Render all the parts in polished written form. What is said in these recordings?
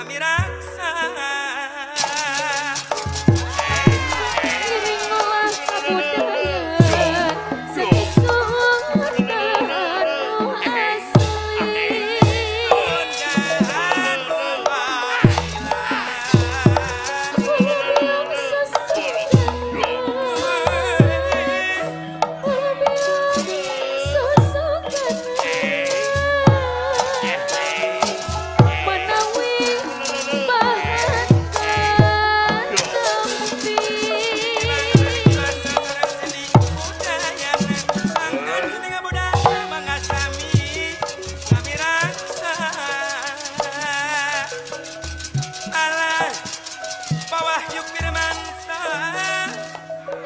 kami raksa ngiring olah kabudayan sekisun anu asli undangan Ubiang susukan Ubiang susukan Menawi bahan katempi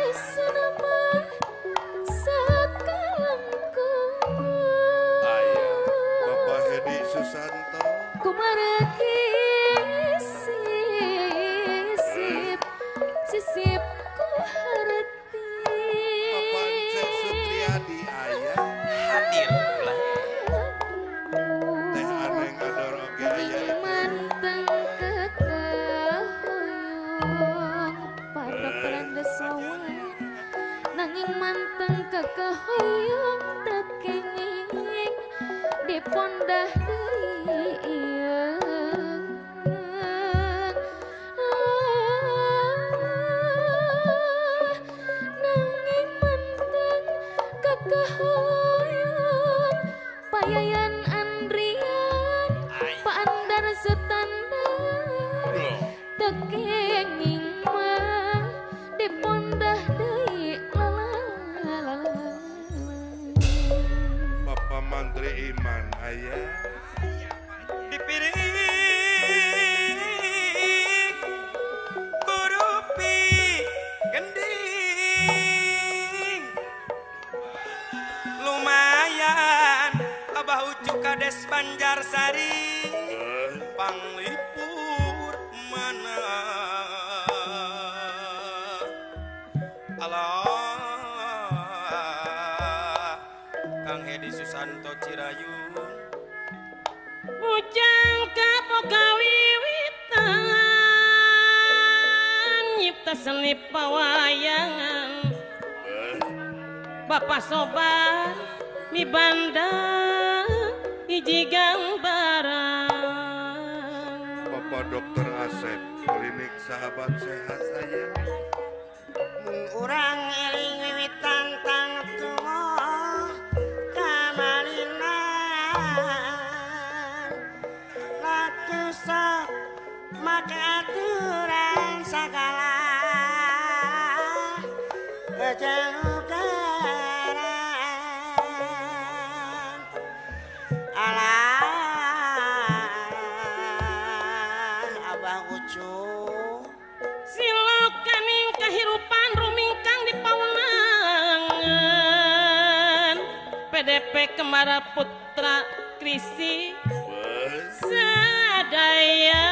Senama sakalangku Bapak Hedi Susanto Kumareki sisip Sisip ku harti Bapak Cek Sutriadi ayah hadir pula Teh Aneng Ador oge ayah itu Manteng kekahoyong pada peranda sawan Nanging manteng kekahoyong tekenging di pondah deuyeng Nanging manteng kekahoyong payayan Andrian Pandar setandar tekenging mah di pondah deui lalalala Bapak Mantri Iman ayah dipiring kurupi gending lumayan Abah Ucu Kades Banjarsari panglipur mana Allah Kang Hedi Susanto Cirayun Ujang kapogawiwitan nyipta seni pawayangan Bapak Sobar mibanda hiji gambaran Bapak Dokter Asep Klinik Sahabat Sehat ayah Urang eling wiwitan tang tumo kamalinan Latu sok make aturan sagala kejanugaran alah Abah Ucu silokaning kahirupan rumingkang di pawenangan PDP Kemara Putra Krisi sadaya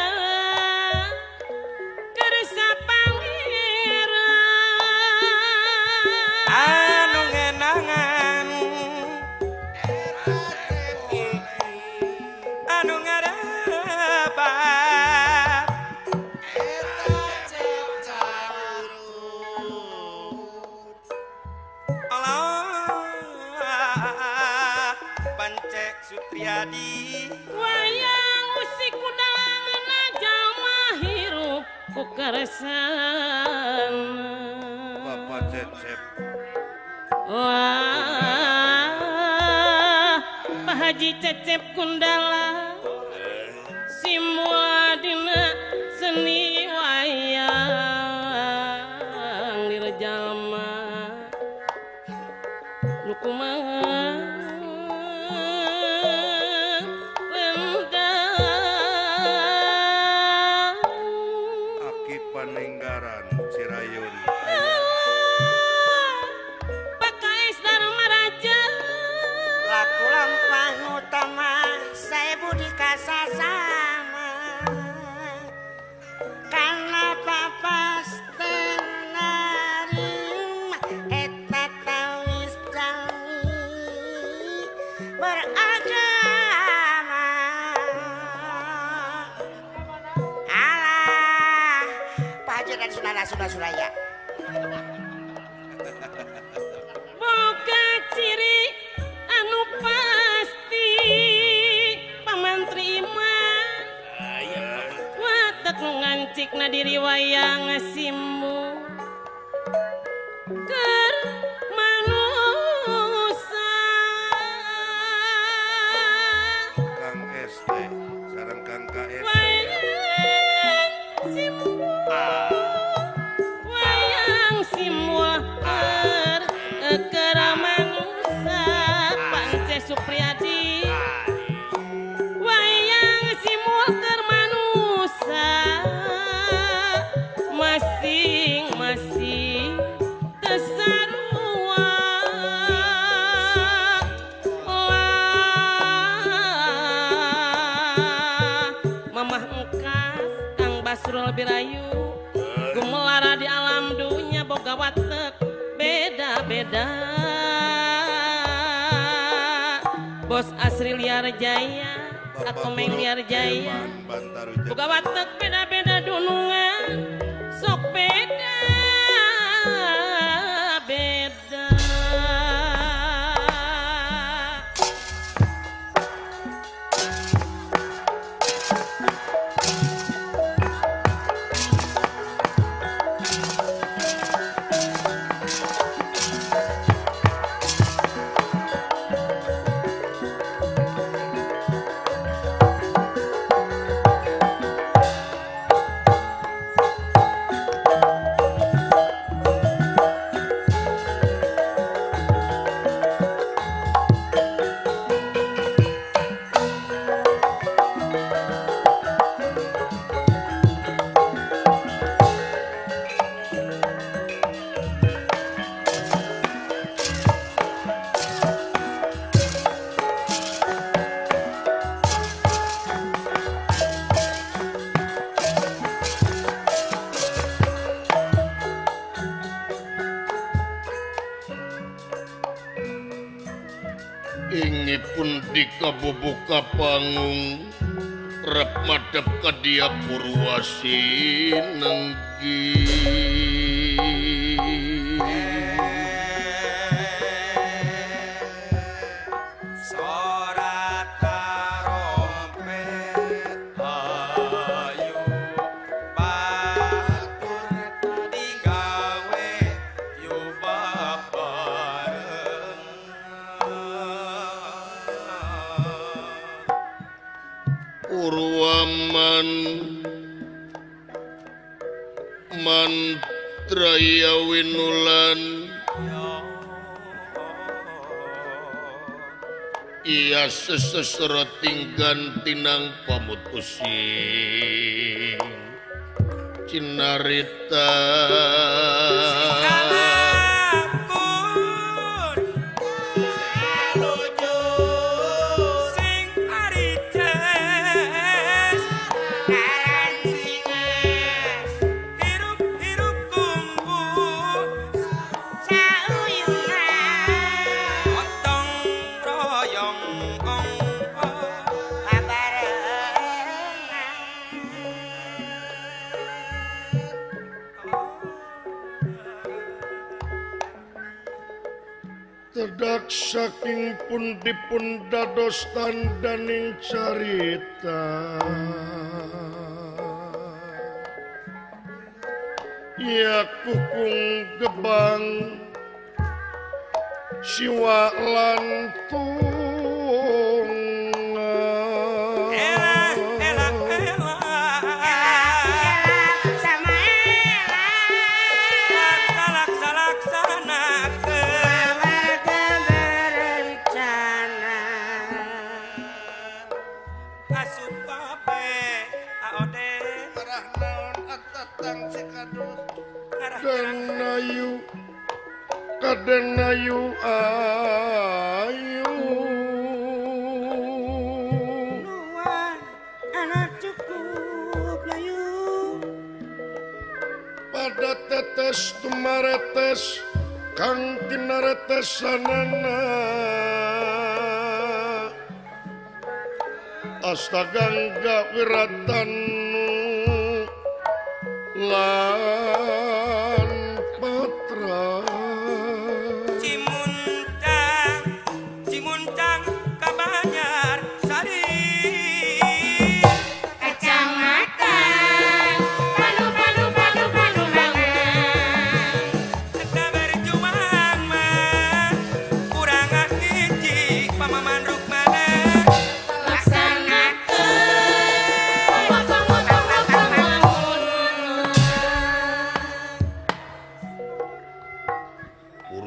kersa pangeran anu ngenangan anu ngarebat Allah Pancek Sutriadi wayang musik kudangan jalma hirup ku keresan Bapak Cecep wah Pak Haji Cecep Kundala simua dina seni wayang dirjalma nu kumaha rendang Aki Paninggaran Cirayun PKS Dharma Raja laku lampah utama saya budi kasasama karena papas tenari Suraya. boga ciri anu pasti pamantri mah watak ngancikna diri wayang simbu keur manusa Kang SD sareng Kang KS wayang simbu wayang simul keur manusa Pance Supriyadi wayang simul keur manusa masing-masing tesarua mamah engkas Kang Basrul Birayu gumelara di alam dunya boga watek beda-beda Bos Asri Liar Jaya atau Meng Liar Jaya Bantaru boga watek beda-beda dunungan sok beda beda ingipun dikabubuka pangung rep madep kadia Purwasi nenggi Sorat tarompet ayu batur digawe yu babareng Purwaman mantraya winulan iya seseseratinggan tinang pamutusing cinarita sing arices Karan singes hirup kumbu sauyungan otong royong ong tedak saking pundi-pun dados tandaning carita ya kukung gebang siwa lantung elah elah elah sama laksanakeun warga berencana asup babe aode marah naon atatang si kadut ngarah Kadenayu Kadenayu ayu luar anak cukup layu pada tetes tumaretes kang kinaretesanana astagangga wiratanu la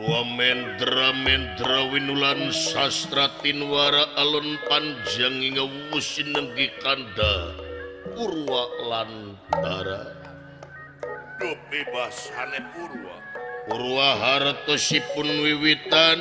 Purwa mendra winulan sastra tinwara alon panjang hingga wusin nenggi kanda Purwa lantara do bebas hane Purwa hartosipun wiwitan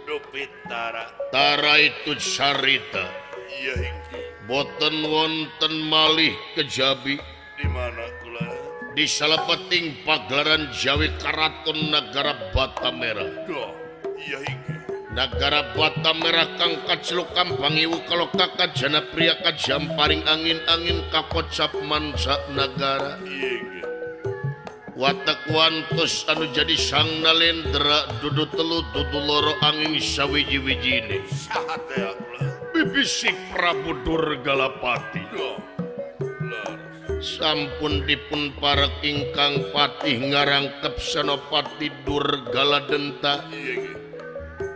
do pitara tara itu carita iya hinggi boten wonten malih kejabi di mana kula di salapeting pagelaran Jawi Karaton Nagara Batamera. do iya hinggi Nagara Batamera kang kacluk kampangiwu kalau kakak jana pria kajamparing angin-angin kakocap manca nagara. iya hinggi Watak wantos anu jadi sang nalendra dudu telu dudu loro angin sawiji-wijine. sahat ya kula Bibisik Prabu Durgalapati. do laras Sampun dipun para ingkang patih ngarangkep Senopati Durgaladenta iya hinggi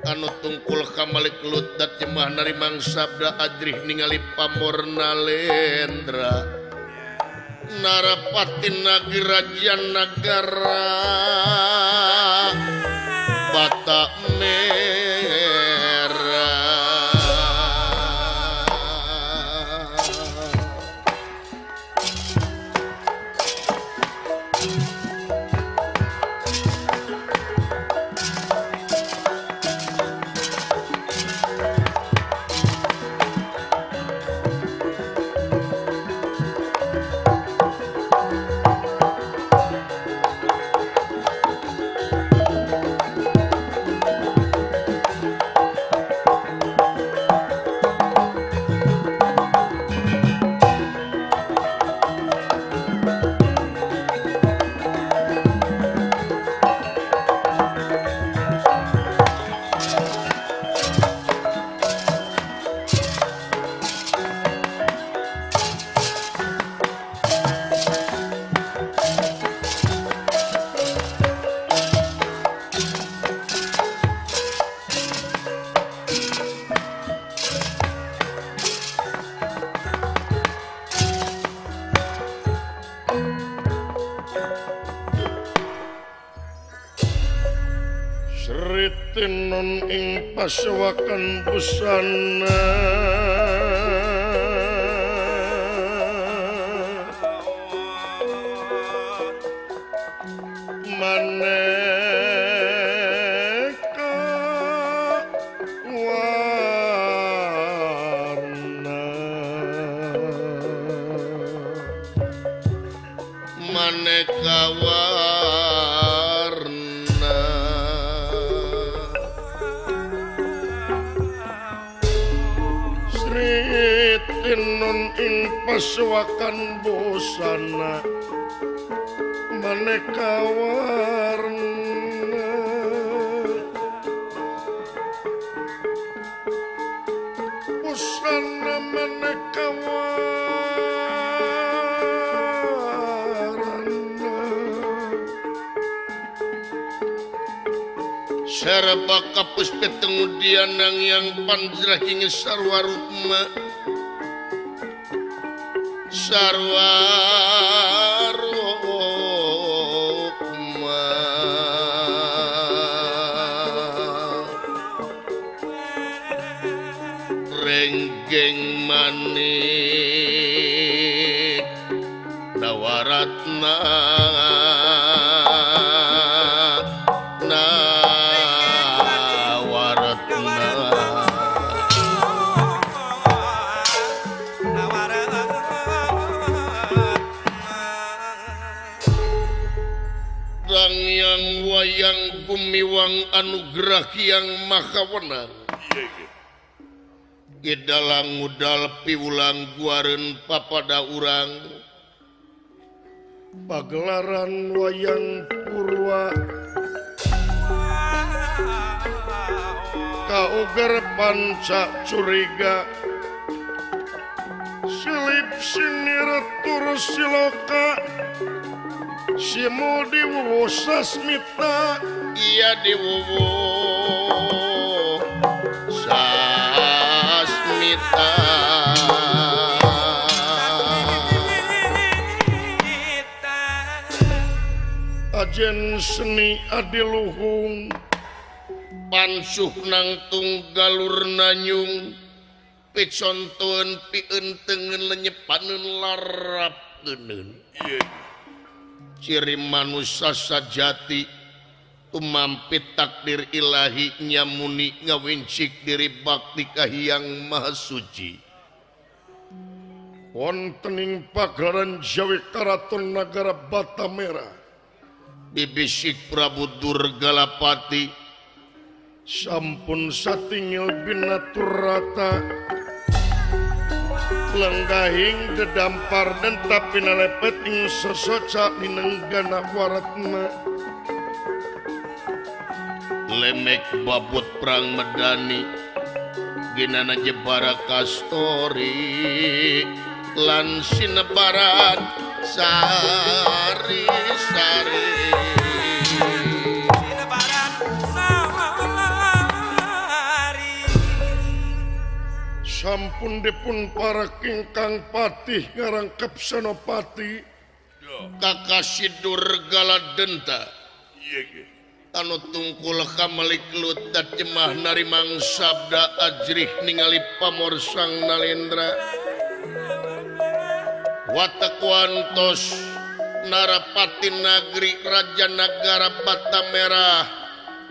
anu tungkul kamalik ludat jemah narimang sabda adrih ningali pamorna lendra Narapati Nagirajan Nagara Batamera. Sritinon ing pasewakan busana maneka warna maneka warna Sritinon ing pasewakan busana maneka warna busana maneka warna serba kapus petengudian yang panjrah hingga sarwa rukma sarwa rukma renggeng manik dawaratna wayang gumiwang anugerah yang maha wenang iya hinggi gedalang ngudal piulang guaren papada urang pagelaran wayang Purwa kauger panca curiga silip sinir tur siloka Simo diwuwu sasmita iya diwuwu sasmita ajen seni adiluhung pansuh nang tunggalur nanyung picontoan pientengen lenyepanen larap geuneun ciri manusia sajati tumampi takdir ilahi nyamuni ngawincik diri bakti kahiyang maha suci wontening pagaran Jawi Karaton Nagara Batamera bibisik Prabu Durgalapati sampun satingil binaturata lenggahing dedampar dan tapi nalepeting sesoca minenggana waratna lemek babut perang medani ginana jebara kastori lan sinebaran sari-sari Lebaran sawari sampun dipun para kingkang patih ngarangkep senopati Kakasi Durgaladenta anu tungkul kamalik lutat jemah narimang sabda ajrih ningali pamorsang nalendra watakwantos narapati nagri raja nagara Batamera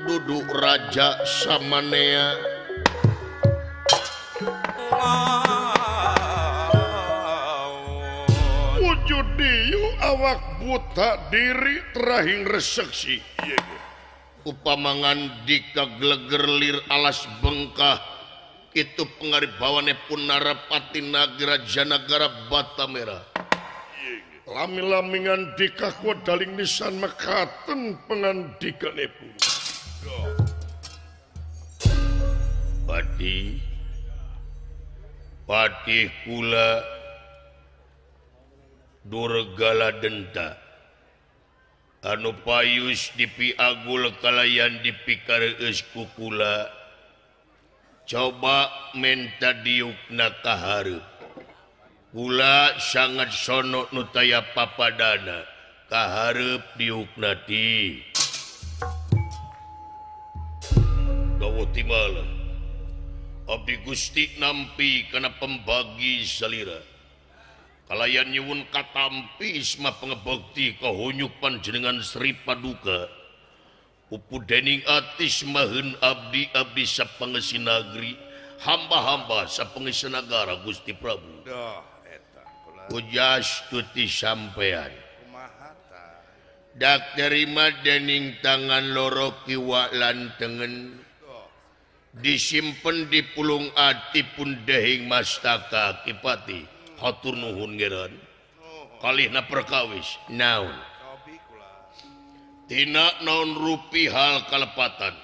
duduk raja samanea wujud diyu awak buta diri terahing reseksi upamangan dikagleger lir alas bengkah itu pengaribawane pun narapati nagara janagara Batamera lami-lamingan dikakwa daling nisan mekaten pengandikanipun Patih kula Durgaladenta anu payus dipiagul kalayan dipikareus ku kula coba menta diukna kahareup kula sangat sono nutaya papadana kahareup diukna ti dawa timala abdi Gusti nampi kana pembagi salira kalayan nyuwun katampi isma pengebakti kahunyuk panjenengan Sri Paduka upu dening atis mahen abdi sapangesi nagri hamba-hamba sapangesi nagara Gusti Prabu ujas tuti sampean dak terima dening tangan loro kiwa lan tengen disimpen di pulung ati pun dehing mastaka kipati hatur nuhun ngeran kalihna perkawis naon tina naon rupi hal kalepatan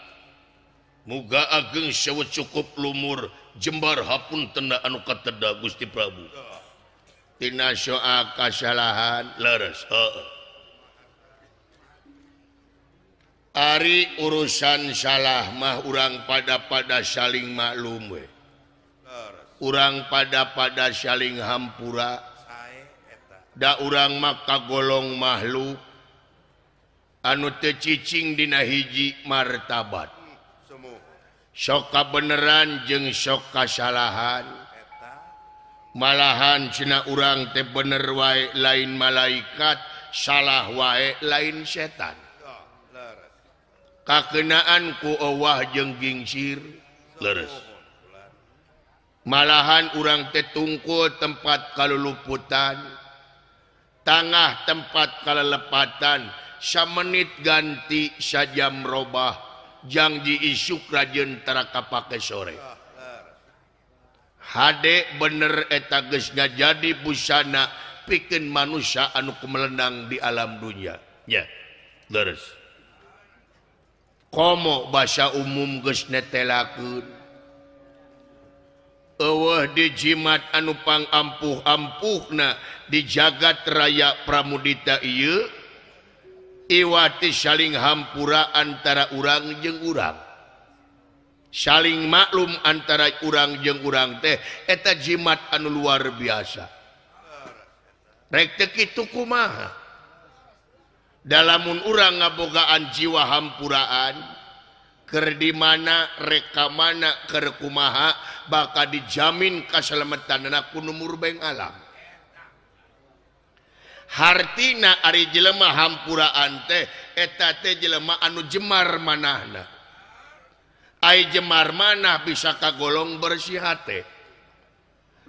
muga ageng sewet cukup lumur jembar hapun tenda anu kateda Gusti Prabu tina soal kasalahan leres ari urusan salah mah urang pada saling maklum we urang pada saling hampura da urang mah kagolong makhluk anu teu cicing dina hiji martabat sok kabeneran jeung sok kasalahan malahan cenah urang teh bener wae lain malaikat salah wae lain setan kakenaan ku ewah jeung gingsir leres malahan urang teh tungkul tempat kaluluputan tangah tempat kalelepatan samenit ganti sajam robah jang diisuk rajeun tara kapake sore hade bener eta geus ngajadi busana pikeun manusia anu kumelendang di alam dunia nya leres komo bahasa umum geus netelakeun eueuh di jimat anu pangampuh-ampuhna di jagat raya pramudita ieu iwati saling hampura antara urang jeung urang saling maklum antara urang jeung urang teh eta jimat anu luar biasa rek teu kitu kumaha dalamun urang ngabogaan jiwa hampuraan Ker di mana reka mana ker kumaha bakal dijamin keselamatan ku numur beng alam. Hartina ari jelema hampuraan teh eta teh jelema anu jemar manahna. Ai jemar manah bisa kagolong bersih hate.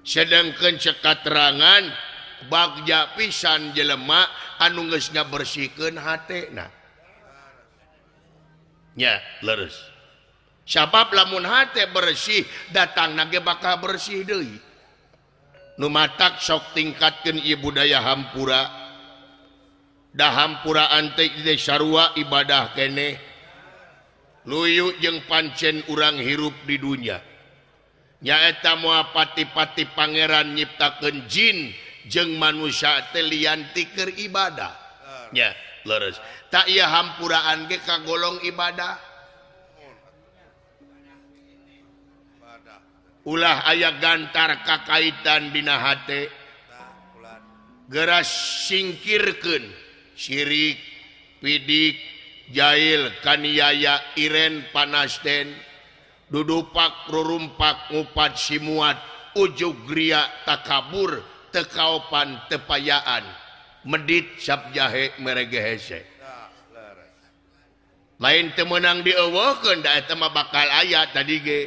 Sedangkan cekaterangan bagja pisan jelema anu geus ngabersihkeun hatena. Nya leres. Sabab lamun hate bersih datang nage bakal bersih deui. Nu matak sok tingkatkeun ieu budaya hampura. Da hampuraan teh sarua ibadah keneh. Luyu jeung pancen urang hirup di dunya. Nyaeta moal pati-pati pangeran nyiptakeun jin jeung manusia teh lianti keur ibadah. Nya leres. Tak ieu hampuraan ge kagolong ibadah. Ulah aya gantar kakaitan dina hate. Geras singkirkeun syirik, pidik, jail, kaniaya, iren, panasden, dudupak, rurumpak, ngupat, simuat, ujug gria, takabur, tekaopan, tepayaan, medit, sabjahe, meregehese. Lain temenang dieuweuhkeun da eta mah bakal aya tadi ge.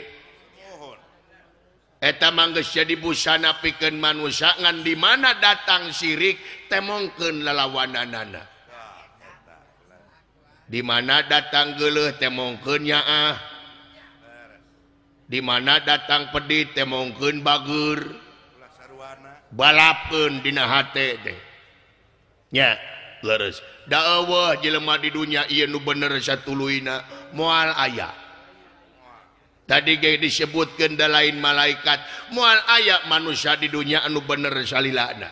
Eta manggeus jadi busana pikeun manusia ngan di mana datang syirik temongkeun lalawananana. Di mana datang geuleuh temongkeun nyaah. Di mana datang pedit temongkeun bageur. Balapkeun dina hate teh. Nya leres. Da eueuh jelema di dunya ieu nu bener satuluyna moal aya. Tadi ge disebutkeun da lain malaikat moal aya manusia di dunia anu bener salilana.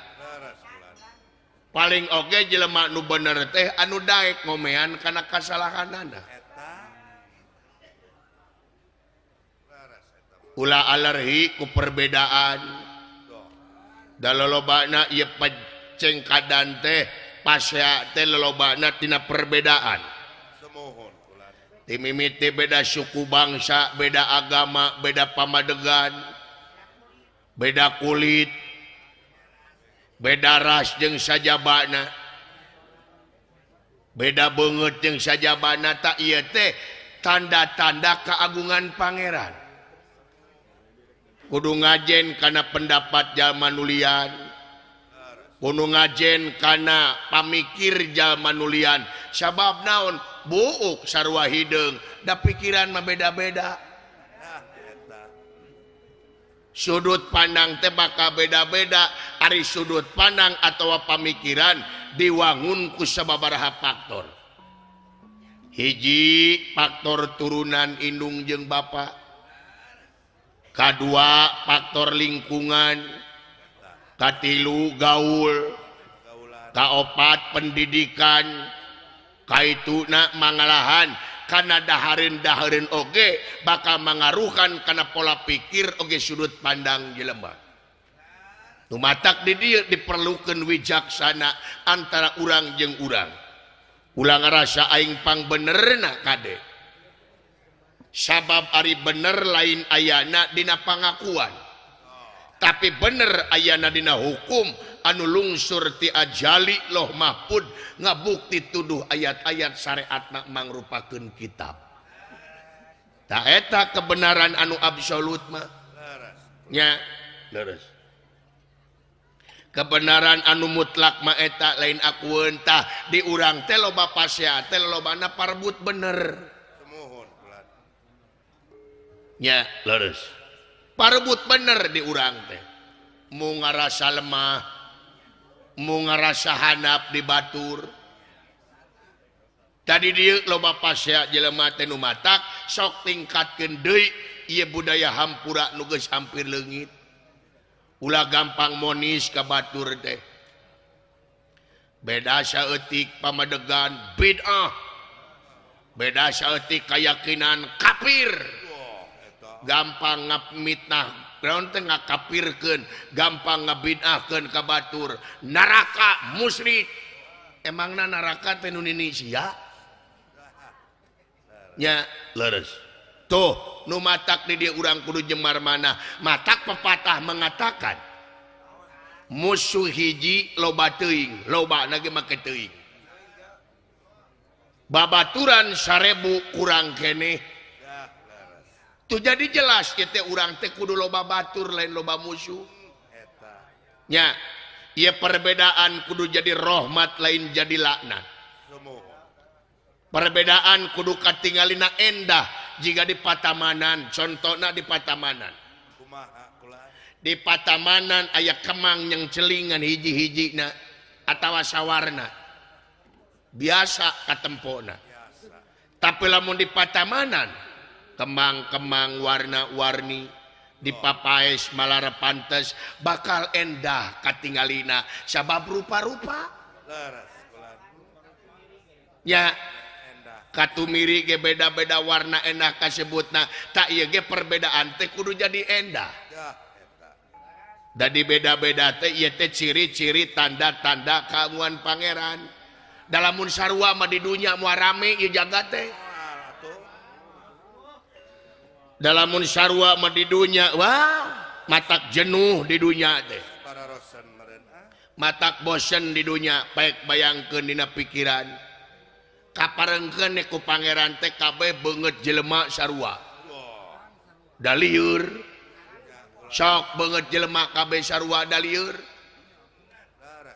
Paling oge jelema anu bener teh anu daek ngomean kana kasalahanana. Ulah alergi ku perbedaan. Da lolobana ieu pacengkadan teh pasea teh lolobana tina perbedaan. Timimiti beda suku bangsa, beda agama, beda pamadegan, beda kulit, beda ras jeung sajabana, beda beungeut jeung sajabana. Tak ieu teh tanda-tanda keagungan pangeran. Kudu ngajen kana pendapat jalma nulian, kudu ngajen kana pamikir jalma nulian. Sabab naon? Buuk sarua hideung da pikiran mah beda-beda. Sudut pandang teh bakal beda-beda. Ari sudut pandang atawa pamikiran diwangun ku sababaraha faktor. Hiji faktor turunan indung jeung bapa. Kadua faktor lingkungan. Katilu gaul. Kaopat pendidikan. Kaituna mangalahan kana dahareun-dahareun oge bakal mangaruhan kana pola pikir oge sudut pandang jelema. Nu matak di dieu diperlukeun wijaksana antara urang jeung urang. Ulah ngarasa aing pang benerna kade. Sabab ari bener lain ayana dina pangakuan. Tapi bener ayana dina hukum anu lungsur ti ajali loh mahfud ngabukti tuduh ayat-ayat syariatna mangrupakeun kitab. Ta eta kebenaran anu absolut mah. Nya leres. Kebenaran anu mutlak mah eta lain akueun tah di urang teh loba pasea teh lobana parbut bener. Nya leres. Parbut bener di urang teh. Mu ngarasa lemah, mu ngarasa hanap di batur. Tadi dieu loba pasea jelema teh nu matak sok tingkatkeun deui ieu budaya hampura nu geus hampir leungit. Ulah gampang monis ka batur teh. Beda saeutik pamadegan bid'ah. Beda saeutik keyakinan kafir. Gampang ngamitnah, naon teh ngakapirkeun, gampang ngabid'ahkeun ka batur. Neraka musyrik. Emangna neraka teh nu nini sia? Nya leres tuh nu matak di dia urang kudu jemar mana matak pepatah mengatakan musuh hiji loba teuing loba nage make teuing babaturan 1000 kurang keneh tuh jadi jelas kita urang teh kudu loba batur lain loba musuh nya ieu perbedaan kudu jadi rahmat lain jadi laknat perbedaan kudu katingalina endah jika di Patamanan contohna di Patamanan di Patamanan aya kemang yang celingan hiji-hijina atawa sawarna biasa katempona tapi lamun di Patamanan kemang-kemang warna-warni dipapaes malara pantes bakal endah katingalina sabab rupa-rupa ya katumiri ge beda-beda warna endah kasebutna tak ieu ge perbedaan teh kudu jadi endah jadi beda-beda teh ieu teh ciri-ciri tanda-tanda kagungan pangeran dalamun sarua mah di dunya moal rame ieu jagat teh dalamun sarua mah di dunya wah matak jenuh di dunya teh matak bosen di dunya baik bayangkeun dina pikiran kaparengkeun ku pangeran teh kabeh beungeut jelema sarua da lieur sok beungeut jelema kabeh sarua da lieur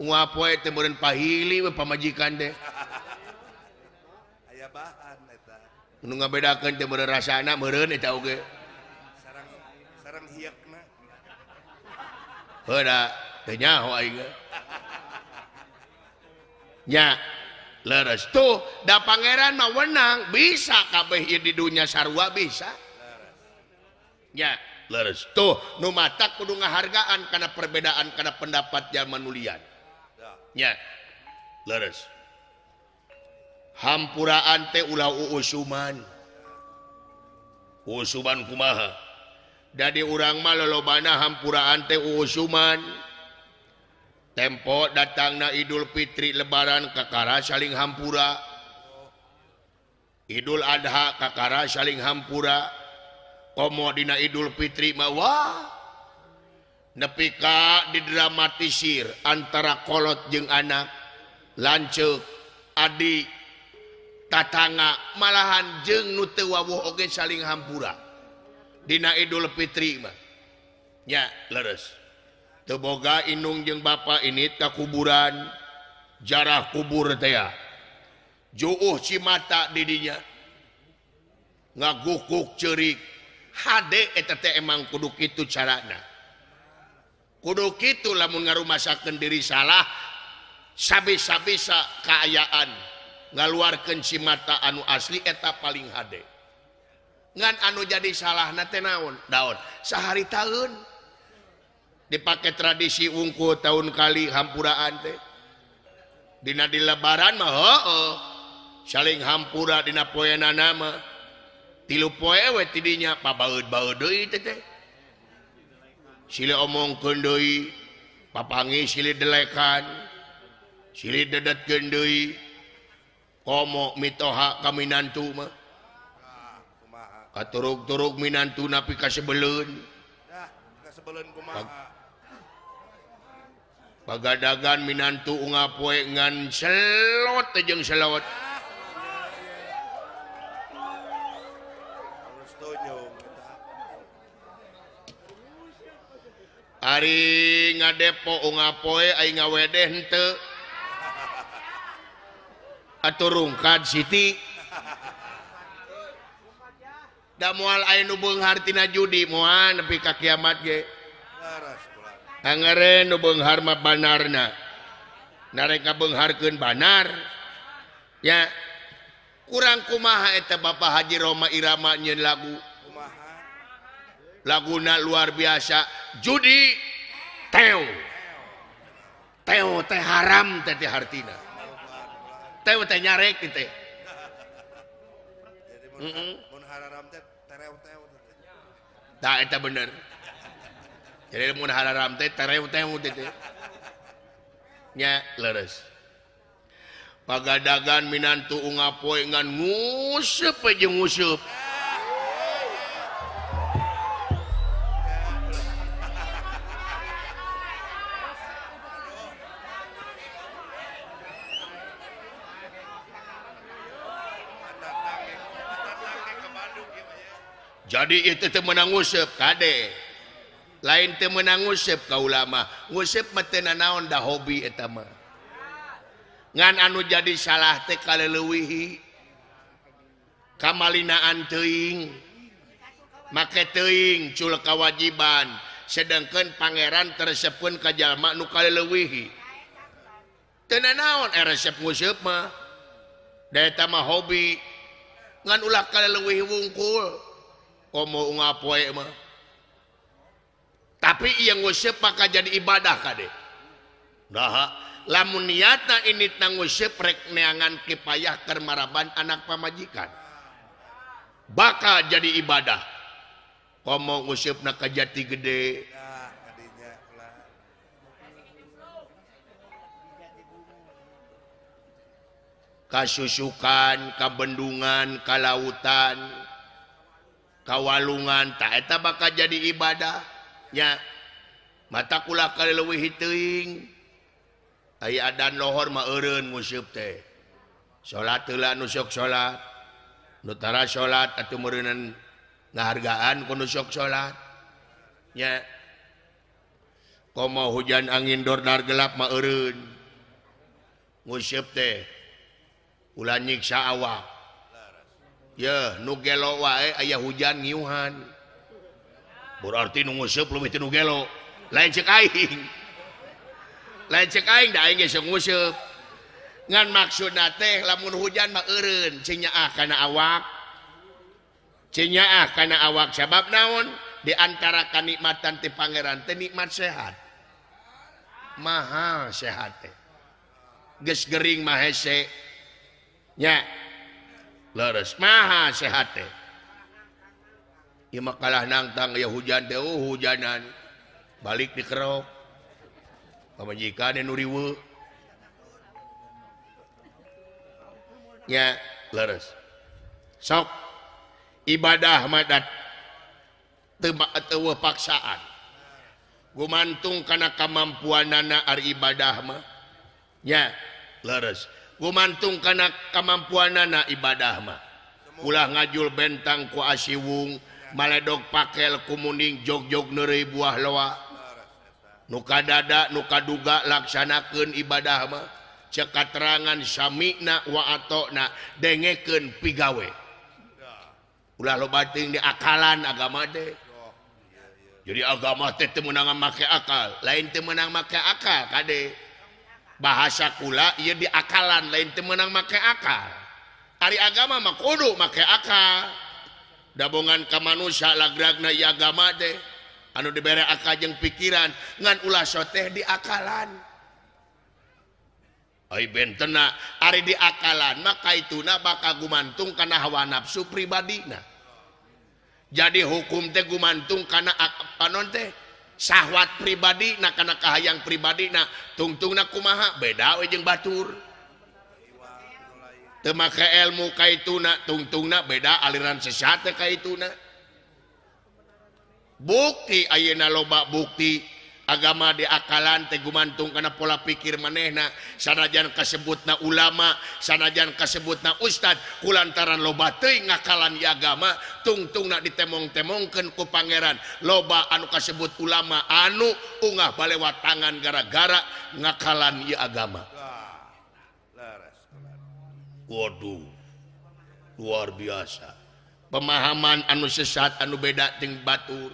ngapoe teh meureun pahili we pamajikan teh aya bahan eta nu ngabedakeun teh meureun rasana meureun eta oge sareng hiekna heuda teu nyaho aing nya leres tuh da pangeran mah wenang bisa kabeh ieu di dunya sarua bisa nya leres tuh nu matak kudu ngahargaan kana perbedaan kana pendapat jalma nu lian nya leres hampuraan teh ulah uusuman kumaha jadi urang mah lolobana hampuraan teh uusuman tempo datangna Idul Fitri Lebaran kakara saling hampura Idul Adha kakara saling hampura komo dina Idul Fitri mah wah nepi ka didramatisir antara kolot jeung anak lanceuk adik tatangga malahan jeung nu teu wawuh oge saling hampura dina Idul Fitri mah nya leres teu boga indung jeung bapa ini ka kuburan jarah kubur teh juuh cimata di dinya ngagukuk ceurik hade eta teh emang kudu kitu carana kudu kitu lamun ngarumasakeun diri salah sabisa-bisa kaayaan ngaluarkeun cimata anu asli eta paling hade ngan anu jadi salahna teh naon daon sahari taun dipake tradisi wungkul tahun kali hampuraan teh dina di lebaran mah heueuh saling hampura dina poeunana mah 3 poe we tidinya pabaeud-baeud deui teh silih omongkeun deui papangi silih delekan silih dedetkeun deui komo mitoha ka minantu mah katurug-turug minantu napi ka sebeleun kumaha pagadagan minantu ungapoe ngan selot jeung selot ari ngadepo ungapoe aing ngawedeh henteu atuh rungkad siti da moal aya nu beunghar tina judi moal nepi ka kiamat ge angeren nu beunghar mah banarna narek ngabeungharkeun banar ya kurang kumaha eta Bapak Haji Roma Irama nyeun lagu laguna luar biasa judi teo teh haram teh hartina teo teh nyarek teh mun haram teh tereu-teu tah eta bener jadi mun haram teh tereu-teu teh nya leres pagadagan minantu ungapoe ngan nguseup jeung nguseup Jadi itu teu meunang nguseup kade. Lain teu meunang nguseup ka ulama. Nguseup mah teu naon da hobi eta mah. Ngan anu jadi salah teh kaleuweuhi kamalinaan teuing. Make teuing cul kawajiban. Sedangkan pangeran teresepkeun ka jalma nu kaleuweuhi. Teu naon resep nguseup mah. Da eta mah hobi. Ngan ulah kaleuweuhi wungkul. Komo ngapoe mah. Tapi ieu nguseup maka jadi ibadah kade. Nah, lamun niatna ini nguseup rek neangan kipayah keur maraban anak pamajikan. Bakal jadi ibadah. Komo ngusupna ka Jati Gede. Kasusukan, kabendungan, kalautan, kawalungan, tak eta bakal jadi ibadah. Nya mata kula kaleuweuhi teuing. Aya adan lohor mah eureun ngusup teh. Salat heula nu sok salat. Nu tara salat atuh meureunan ngahargaan ku nu sok salat. Nya komo hujan angin dordar gelap mah eureun. Ngusup teh ulah nyiksa awak. Yeuh nu gelo wae aya hujan ngiuhan. Berarti nu ngusup leuwih ti nu gelo. Lain cek aing. Lain cek aing da aing geus ngusup. Ngan maksudna teh lamun hujan mah eureun cenyaah kana awak. Cenyaah kana awak sabab naon? Di antara kanikmatan ti pangeran teh nikmat sehat. Mahal sehat teh. Geus gering mah hese. Nya. Leres mahal sehat teh. Ieu mah kalah nangtang ya hujan teh hujanan. Balik di kerok. Pamajikan nu riweuh. Nya leres. Sok ibadah madat teu paksaan. Gumantung kana kamampuanana ari ibadah mah. Nya leres. Gumantung kana kamampuanana ibadah mah. Ulah ngajul bentang ku asiwung, maledog pakel ku muning jog-jog neureuy buah loa. Nu kadada nu kaduga laksanakeun ibadah mah. Cek katerangan samina wa atona dengekeun pigawe. Ulah loba teuing diakalan agama teh. Jadi agama teh teu meunang make akal, lain teu meunang make akal kade. Bahasa kula ieu diakalan lain teu meunang make akal. Ari agama mah kudu make akal. Dabongan ka manusia lagragna ieu agama teh anu dibere akal jeung pikiran ngan ulah soteh diakalan. Ai bentena ari diakalan maka ituna bakal gumantung kana hawa nafsu pribadina. Jadi hukum teh gumantung kana panon teh syahwat pribadina kana kahayang pribadina tungtungna kumaha beda we jeung batur. Teu make ilmu ka ituna tungtungna beda aliran sesat teh ka ituna. Bukti ayeuna loba bukti agama diakalan teh gumantung kana pola pikir manehna sanajan kasebutna ulama sanajan kasebutna ustad kulantaran loba teuing ngakalan ieu agama tungtungna ditemong-temongkeun ku pangeran loba anu kasebut ulama anu ungah balewat tangan gara-gara ngakalan ieu agama. Waduh luar biasa pemahaman anu sesat anu beda ting batur.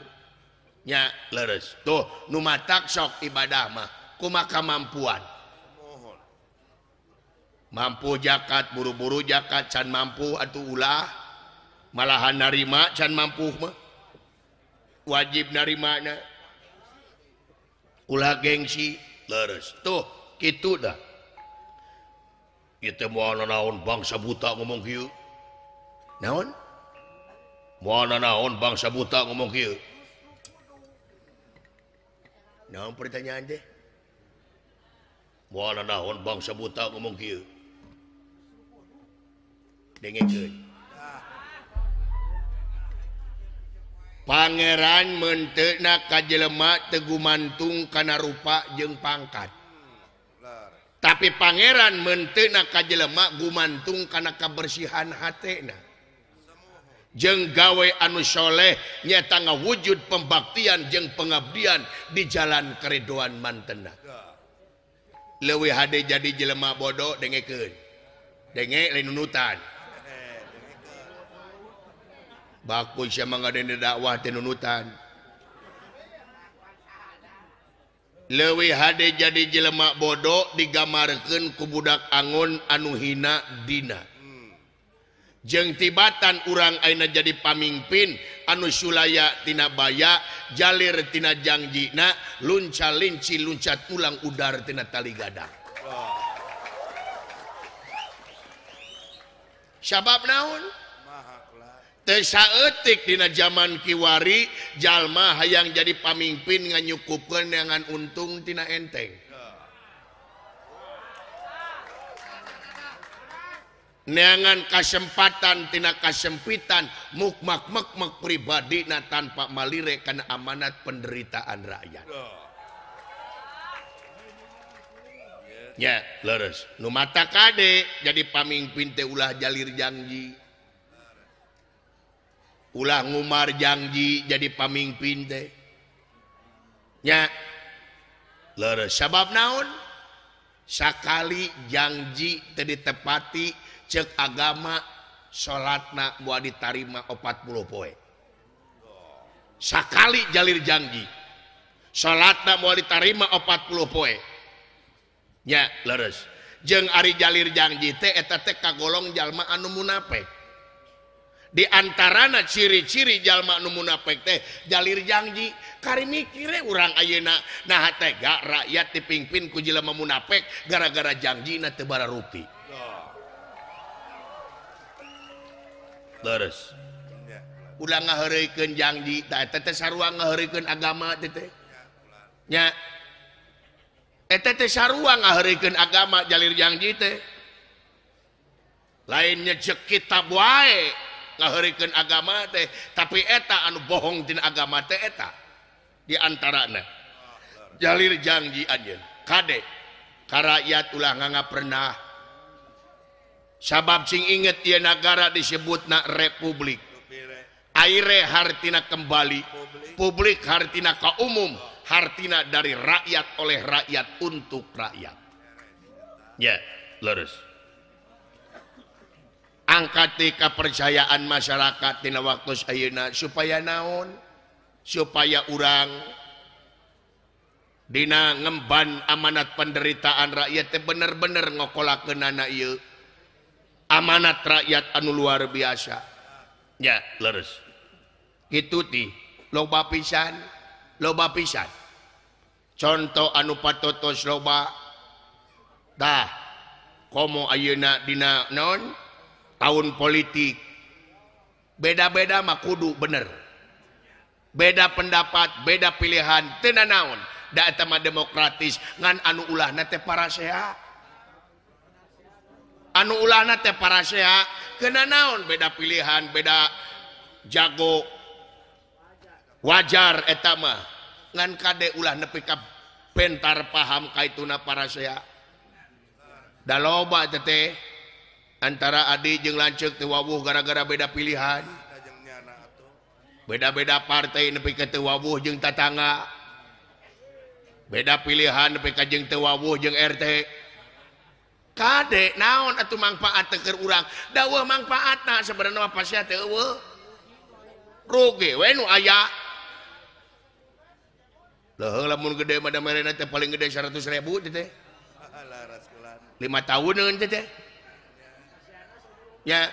Nya leres tuh nu matak sok ibadah mah kumaha kamampuan mampu zakat buru-buru zakat can mampu atuh ulah malahan narima can mampu mah wajib narimana ulah gengsi leres tuh kitu dah ieu teh moal naon bangsa buta ngomong kieu naon moal naon bangsa buta ngomong kieu. Naon pertanyaan teh? Moal naon bangsa buta ngomong kieu? Dengekeun. Pangeran menteuna ka jelema teu gumantung kana rupa jeung pangkat. Tapi pangeran menteuna ka jelema gumantung kana kabersihan hatena. jeung gawe anu soleh nyata ngawujud pembaktian jeung pengabdian di jalan keredoan mantena. Leuwih hade jadi jelema bodoh dengekeun. Denge lain nunutan. Baku sia mangga dene dakwah teh nunutan. Leuwih hade jadi jelema bodoh digamarkeun ku budak angon anu hina dina. Jeung tibatan urang ayeuna jadi pamimpin anu sulaya tina baya jalir tina jangjina lunca-linci luncat ulang udar tina tali gadang. Sabab naon? Teu saeutik dina zaman kiwari jalma hayang jadi pamimpin nganyukupkeun dengan untung tina enteng. Neangan kasempatan tina kasempitan mukmak pribadi na tanpa malire kana amanat penderitaan rakyat. Ya, leres. Nu mata kade jadi pamimpin teh ulah jalir janji. Ulah ngumar janji jadi pamimpin teh. Ya. Leres. Sabab naon? Sakali janji teu ditepati cek agama salatna moal ditarima 40 poe. Sakali jalir janji salatna moal ditarima 40 poe. Nya leres. Jeung ari jalir janji teh eta teh kagolong jalma anu munafik. Di antarana ciri-ciri jalma anu munafik teh jalir janji. Kari mikire urang ayeuna nah tega rakyat dipingpin ku jelema munafik gara-gara janjina teu bararuti. Leres. Ulah ngaheureukeun janji eta teh sarua ngaheureukeun agama teh. Nya eta teh sarua ngaheureukeun agama jalir janji teh. Lainnya cek kitab wae ngaheureukeun agama teh, tapi eta anu bohong tina agama teh eta. Di antarana jalir janji anjeun kade ka rakyat ulah ngangaprenah. Sabab sing inget ieu negara disebutna republik. Aire hartina kembali, publik hartina ka umum, hartina dari rakyat oleh rakyat untuk rakyat. Ya, leres. Angkat kepercayaan masyarakat tina waktu ayeuna supaya naon? Supaya urang dina ngemban amanat penderitaan rakyat teh bener-bener ngokolakeunana ieu. Amanat rakyat anu luar biasa. Ya, leres. Kitu ti loba pisan, loba pisan. Contoh anu patotos loba. Dah, komo ayeuna dina non tahun politik. Beda-beda mah kudu bener. Beda pendapat, beda pilihan, teu naon. Da eta mah demokratis ngan anu ulahna teh paraseha. Anu ulahna teh paraseha keuna naon beda pilihan, beda jago. Wajar eta mah ngan kade ulah nepi ka pentar paham kaituna paraseha. Da loba teh antara adi jeung lanceuk teu wawuh gara-gara beda pilihan. Beda-beda partai nepi ka teu wawuh jeung tatangga. Beda pilihan nepi ka jeung teu wawuh jeung RT. Kade naon atuh manfaat teh keur urang? Da eueuh manfaatna sabenerna mah pasti teh eueuh. Rugi we nu aya. Leuh lamun gede mah da merena teh paling gede 100.000 teh. 5 tahunan teh. Ya.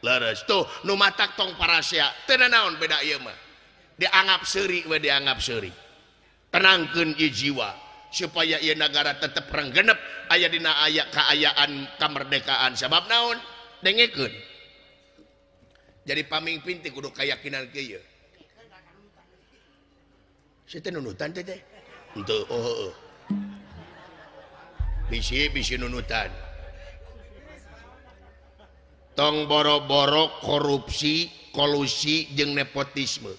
Leres tuh nu matak tong parasia teu naon beda ieu mah. Dianggap seuri we dianggap seuri. Tenangkeun ieu jiwa supaya ieu negara tetep renggenep aya dina aya kaayaan kamerdekaan. Sabab naon? Dengekeun. Jadi pamimpin teh kudu kayakinan kieu. Sieu teh nunutan teh. Henteu, oh heueuh. Bisi nunutan. Tong boro-boro korupsi, kolusi jeung nepotisme.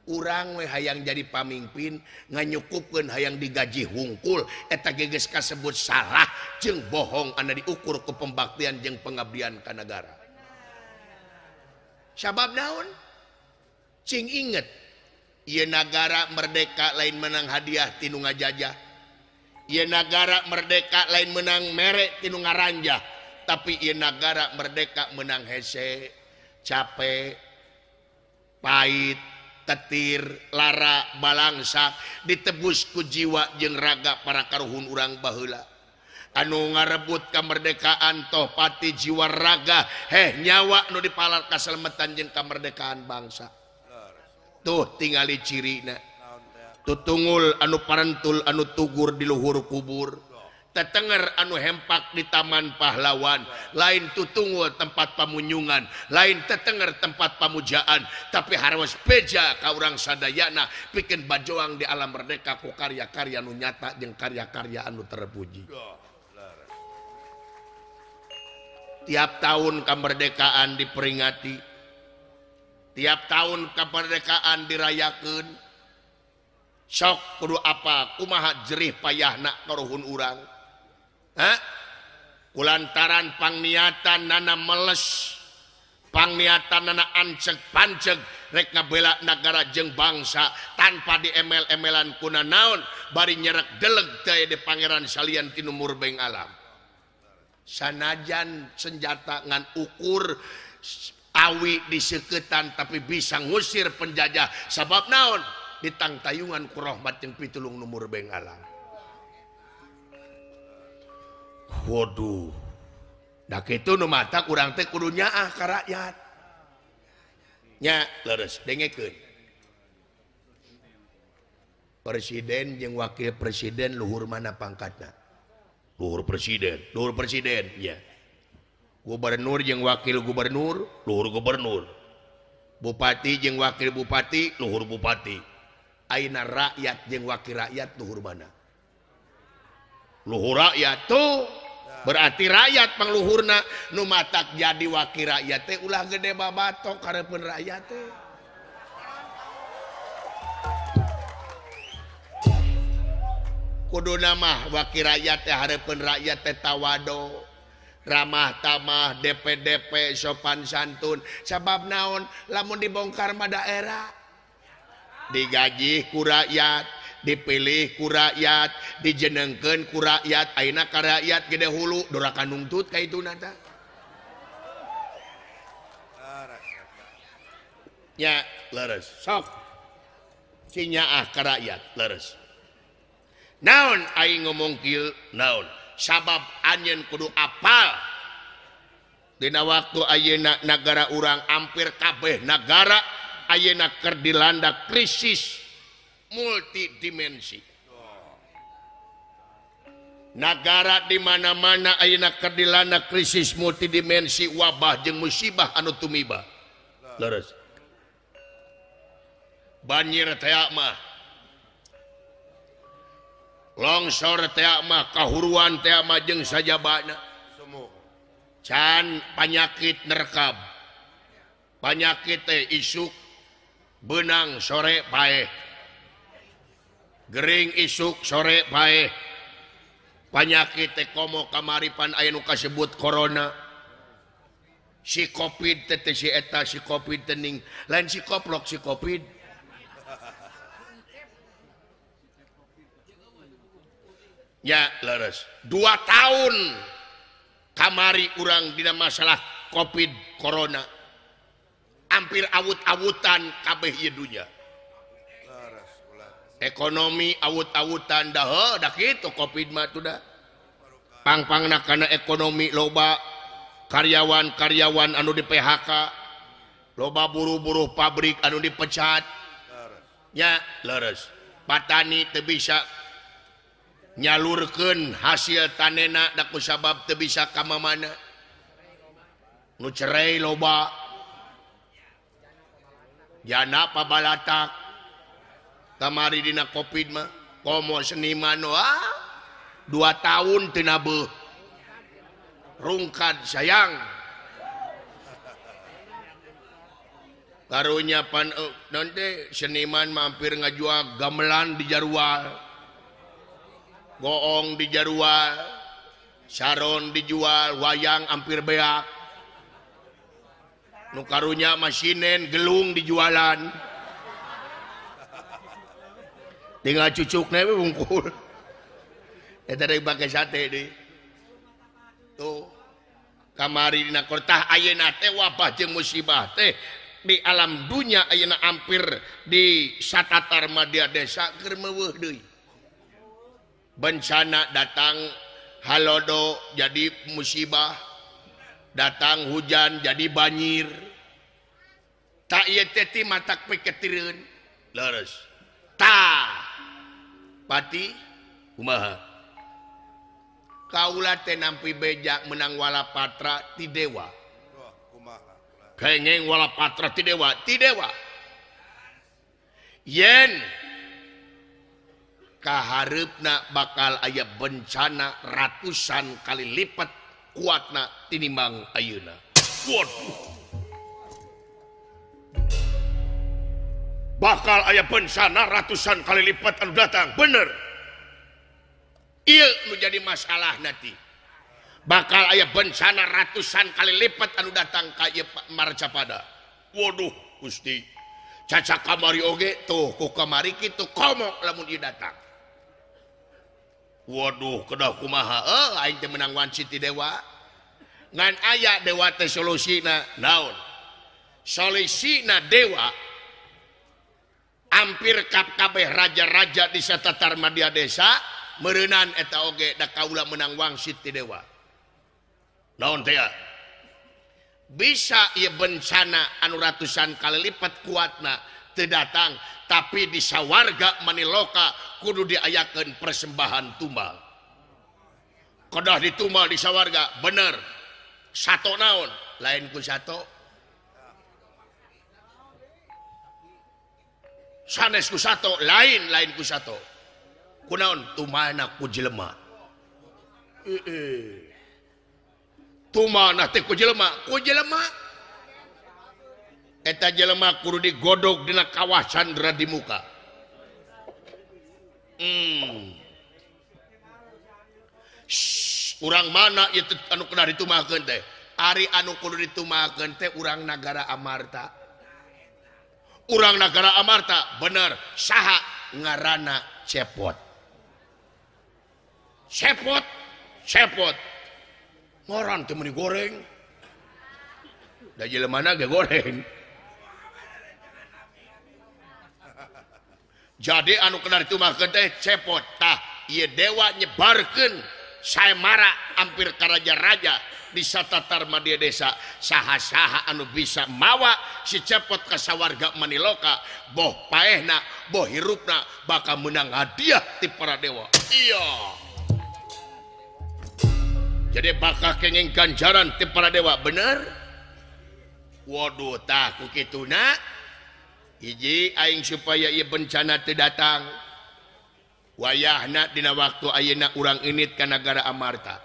Urang we hayang jadi pamimpin nganyukupkeun hayang digaji hungkul eta geus kasebut salah jeung bohong anu diukur ku pembaktian jeung pengabdian ka negara. sabab naon cing inget ieu nagara merdeka lain menang hadiah tinu ngajajah ieu nagara merdeka lain menang merek tinu ngaranjah tapi ieu nagara merdeka menang hese capek pahit tetir lara balangsak ditebus ku jiwa jeung raga para karuhun urang baheula anu ngarebut kemerdekaan toh pati jiwa raga nyawa nu dipalar kaselemetan jeung kemerdekaan bangsa tuh tingali cirina tutungul anu parentul anu tugur di luhur kubur tetenger anu hempak di taman pahlawan lain tutungul tempat pamunyungan lain tetenger tempat pamujaan tapi harus beja ka urang sadayana pikeun bajoang di alam merdeka ku karya-karya anu nyata jeung karya-karya anu terpuji tiap tahun kemerdekaan diperingati tiap tahun kemerdekaan dirayakeun sok kudu apa kumaha jerih payahna karuhun urang kulantaran pangniatan nana meles pangniatan nana anceg panceg rek ngabela negara jeung bangsa tanpa diemel-emelan kuna naon bari nyerek deleg teh di pangeran salian tinu murbeng alam sanajan senjata ngan ukur awi diseuketan tapi bisa ngusir penjajah sabab naon ditang tayungan ku rahmat jeung pitulung nu murbeng alam. Waduh, dah kitu nu mata kurang teh kudu nyaah ka rakyat. Nya leres dengekeun. Presiden jeung wakil presiden luhur mana pangkatna? Luhur presiden, ya. Gubernur jeung wakil gubernur, luhur gubernur. Bupati jeung wakil bupati, luhur bupati. Aina rakyat jeung wakil rakyat luhur mana? Luhur rakyat tuh. Berarti rakyat pangluhurna nu matak jadi wakil rakyat teh ulah gede babatok karepeun rakyat teh. Kuduna mah wakil rakyat teh harepeun rakyat teh tawado, ramah tamah, DP sopan santun. Sabab naon? Lamun dibongkar mah daerah digaji ku rakyat, dipilih ku rakyat, dijenengkeun ku rakyat, ayeuna ka rakyat gede hulu dorakan nungtut ka itu nata. Nya leres sok cinyaah ka rakyat leres. Naon aing ngomong kieu naon? Sabab anjeun kudu apal dina waktu ayeuna nagara urang hampir kabeh nagara ayeuna keur dilanda krisis multidimensi. Negara di mana-mana ayeuna keur dilanda krisis multidimensi wabah jeung musibah anu tumiba. Leres. Banjir teh mah. Longsor teh mah, kahuruan teh mah jeung sajabana. Can panyakit nerekab. Panyakit teh isuk beunang sore paeh. Gering isuk sore paeh. Panyakit teh komo kamaripan aya nu kasebut corona. Si covid teh si eta si covid teuing lain si koplok si covid. Ya leres 2 tahun kamari urang dina masalah covid corona hampir awut-awutan kabeh ieu dunya. Ekonomi awut-awutan dah kitu covid mah tuh dah. Pang-pangna kana ekonomi loba karyawan-karyawan anu di PHK, loba buruh-buruh pabrik anu dipecat. Nya leres. Patani teu bisa nyalurkeun hasil tanena da kusabab teu bisa ka mamana. Nu cerai loba. Jana pabalatak. Kamari dina covid mah komo seniman 2 tahun teu nabeuh. Rungkad sayang. Karunya pan nanti seniman mampir ngajual gamelan di Jarwal. Goong dijual, saron dijual, wayang hampir beak. nu karunya masinen gelung dijualan tinggal cucuknya bungkul eta deui bake sate deui tuh kamari dina kortah ayeuna teh wabah jeung musibah teh di alam dunia ayeuna hampir di satatar madya desa keur meuweuh deui bencana datang halodo jadi musibah datang hujan jadi banjir tak ieu teh ti matak piketireun leres tah pati kumaha kaula teh nampi bejak menang walapatra ti dewa kengeng walapatra ti dewa yen kahareupna bakal aya bencana ratusan kali lipat kuatna tinimbang ayeuna. Waduh. Bakal aya bencana ratusan kali lipat anu datang, bener. Ieu nu jadi masalah nanti. Bakal aya bencana ratusan kali lipat anu datang ka ieu Marcapada. Waduh, Gusti. Caca kamari oge tuh ku kamari kitu komo lamun ieu datang. Waduh, kedah kumaha aing teh menang wanci ti dewa. Ngan aya dewa teh solusina naon? Solusina dewa hampir kabeh raja-raja di satatar madya desa meureunan eta oge da kaula menang wangsit ti dewa. Naon teh ya? Bisa ieu bencana anu ratusan kali lipat kuatna teu datang tapi di sawarga Maniloka kudu diayakeun persembahan tumbal. Kedah ditumbal di sawarga bener. Sato naon? Lain ku sato. Sanes ku sato, lain ku sato. Kunaon? Tumana ku jelema. Tumana teh ku jelema, eta jelema kudu digodog dina kawah Candra di muka. Urang mana ieu anu kena ditumahkeun teh? Ari anu kudu ditumahkeun teh urang nagara Amarta. Urang nagara Amarta bener saha ngaranna Cepot. Cepot. Ngoran teh meuni goreng. Da jelemana ge goreng. Jadi anu kena ditumahkeun teh Cepot. Tah ieu dewa nyebarkeun saemara hampir ka raja-raja di satatar madya desa saha-saha anu bisa mawa si Cepot ka sawarga Maniloka boh paehna boh hirupna bakal menang hadiah ti para dewa. Iya. Jadi bakal kenging ganjaran ti para dewa bener. Waduh tah ku kituna hiji aing supaya ieu bencana teu datang. Wayahna dina waktu ayeuna urang init ka nagara Amarta.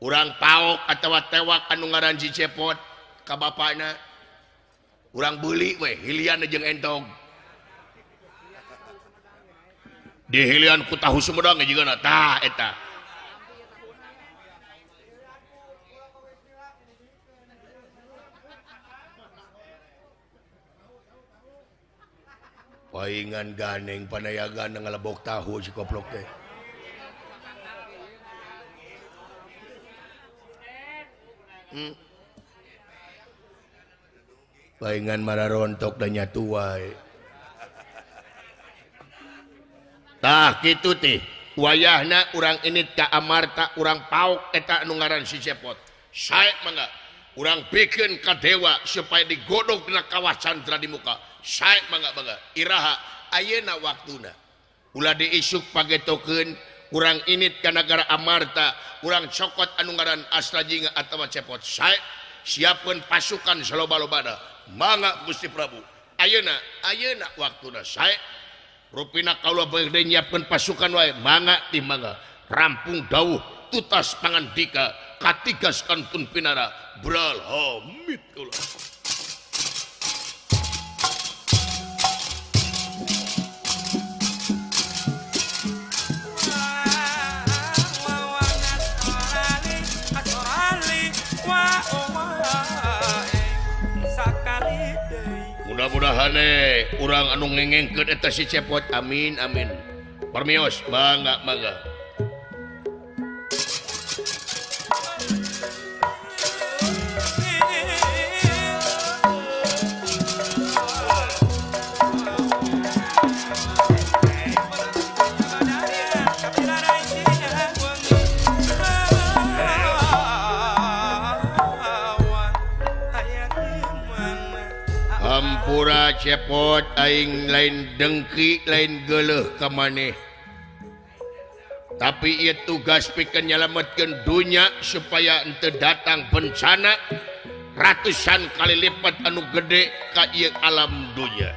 Urang paok atawa tewak anu ngaran si Cepot ka bapana. Urang beuli we hilian jeung entong. Dihilian ku tahu Sumedang jigana tah eta. Paingan ganeng panayagan ngalabok tahu si koplok teh. Paingan mararontok dan nyatu wae. Tah kitu teh. Wayahna urang init ka Amarta urang paok eta anu ngaran si Cepot. Sae mangga urang pikeun ka dewa supaya digodog dina kawah Candra di muka. Sae mangga iraha ayeuna waktuna ulah diisuk pagetokeun urang init ka nagara Amarta urang cokot anu ngaran Asrajinga atawa Cepot sae siapkeun pasukan saloba-lobana mangga Gusti Prabu ayeuna waktuna sae rupina kaula bade nyiapkeun pasukan wae mangga di mangga rampung dawuh tutas pangandika katigas kantun pinara bral hamid kula. Wa mudah-mudahan urang anu ngengengkeun eta si cepot amin amin permios mangga mangga Hampura cepot aing lain dengki lain geuleuh ka maneh tapi ieu tugas pikeun nyalametkeun dunya supaya henteu datang bencana ratusan kali lipat anu gede ka ieu alam dunya.